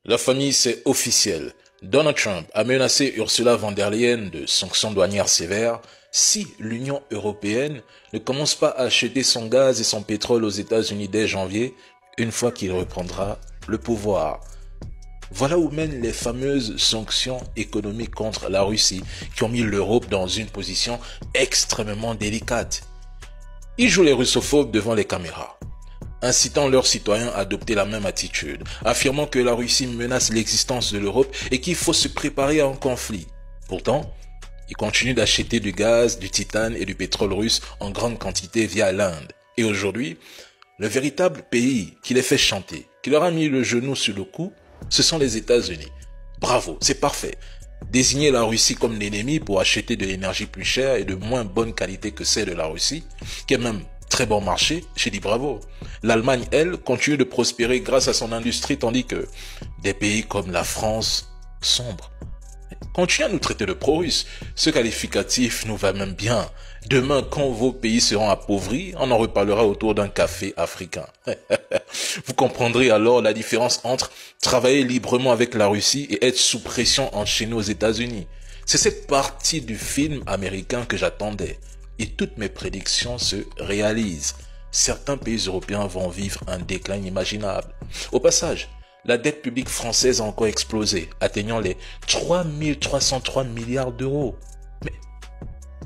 La famille, c'est officiel. Donald Trump a menacé Ursula von der Leyen de sanctions douanières sévères si l'Union européenne ne commence pas à acheter son gaz et son pétrole aux États-Unis dès janvier, une fois qu'il reprendra le pouvoir. Voilà où mènent les fameuses sanctions économiques contre la Russie qui ont mis l'Europe dans une position extrêmement délicate. Ils jouent les russophobes devant les caméras, incitant leurs citoyens à adopter la même attitude, affirmant que la Russie menace l'existence de l'Europe et qu'il faut se préparer à un conflit. Pourtant, ils continuent d'acheter du gaz, du titane et du pétrole russe en grande quantité via l'Inde. Et aujourd'hui, le véritable pays qui les fait chanter, qui leur a mis le genou sur le cou, ce sont les États-Unis. Bravo, c'est parfait. Désigner la Russie comme l'ennemi pour acheter de l'énergie plus chère et de moins bonne qualité que celle de la Russie, qui est même très bon marché, j'ai dit bravo. L'Allemagne, elle, continue de prospérer grâce à son industrie, tandis que des pays comme la France sombrent. Continuez à nous traiter de pro-russes. Ce qualificatif nous va même bien. Demain, quand vos pays seront appauvris, on en reparlera autour d'un café africain. Vous comprendrez alors la différence entre travailler librement avec la Russie et être sous pression enchaîné aux États-Unis. C'est cette partie du film américain que j'attendais. Et toutes mes prédictions se réalisent. Certains pays européens vont vivre un déclin inimaginable. Au passage, la dette publique française a encore explosé, atteignant les 3 303 milliards d'euros. Mais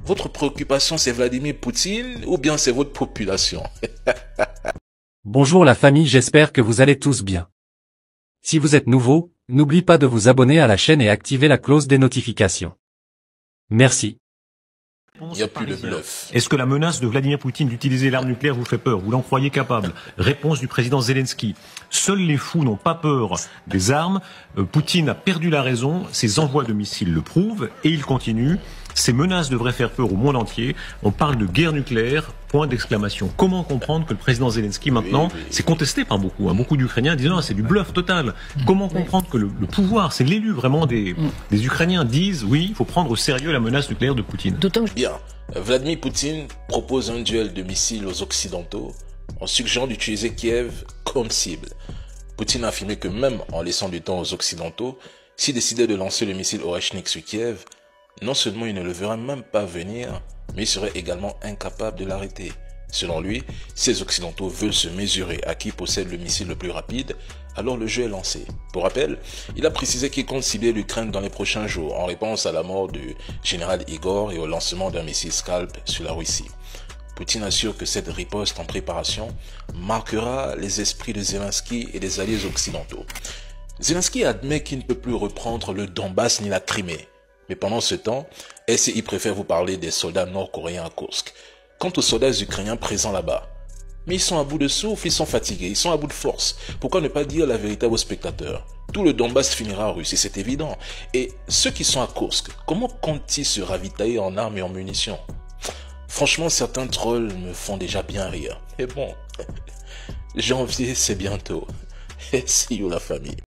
votre préoccupation, c'est Vladimir Poutine ou bien c'est votre population? Bonjour la famille, j'espère que vous allez tous bien. Si vous êtes nouveau, n'oubliez pas de vous abonner à la chaîne et activer la cloche des notifications. Merci. Il n'y a plus de bluff. Est-ce que la menace de Vladimir Poutine d'utiliser l'arme nucléaire vous fait peur? Vous l'en croyez capable? Réponse du président Zelensky. Seuls les fous n'ont pas peur des armes. Poutine a perdu la raison. Ses envois de missiles le prouvent et il continue. Ces menaces devraient faire peur au monde entier. On parle de guerre nucléaire, point d'exclamation. Comment comprendre que le président Zelensky maintenant, c'est contesté par beaucoup, beaucoup d'Ukrainiens disant non, c'est du bluff total. Comment comprendre que le pouvoir, c'est l'élu vraiment des Ukrainiens disent oui, il faut prendre au sérieux la menace nucléaire de Poutine. Bien, Vladimir Poutine propose un duel de missiles aux Occidentaux en suggérant d'utiliser Kiev comme cible. Poutine a affirmé que même en laissant du temps aux Occidentaux, s'il décidait de lancer le missile Oreshnik sur Kiev, non seulement il ne le verra même pas venir, mais il serait également incapable de l'arrêter. Selon lui, si les Occidentaux veulent se mesurer à qui possède le missile le plus rapide, alors le jeu est lancé. Pour rappel, il a précisé qu'il compte cibler l'Ukraine dans les prochains jours, en réponse à la mort du général Igor et au lancement d'un missile Scalp sur la Russie. Poutine assure que cette riposte en préparation marquera les esprits de Zelensky et des alliés occidentaux. Zelensky admet qu'il ne peut plus reprendre le Donbass ni la Crimée. Mais pendant ce temps, SCI préfère vous parler des soldats nord-coréens à Kursk. Quant aux soldats ukrainiens présents là-bas, mais ils sont à bout de souffle, ils sont fatigués, ils sont à bout de force. Pourquoi ne pas dire la vérité aux spectateurs? Tout le Donbass finira russe, et c'est évident. Et ceux qui sont à Kursk, comment comptent-ils se ravitailler en armes et en munitions? Franchement, certains trolls me font déjà bien rire. Mais bon, janvier c'est bientôt. Et see you la famille.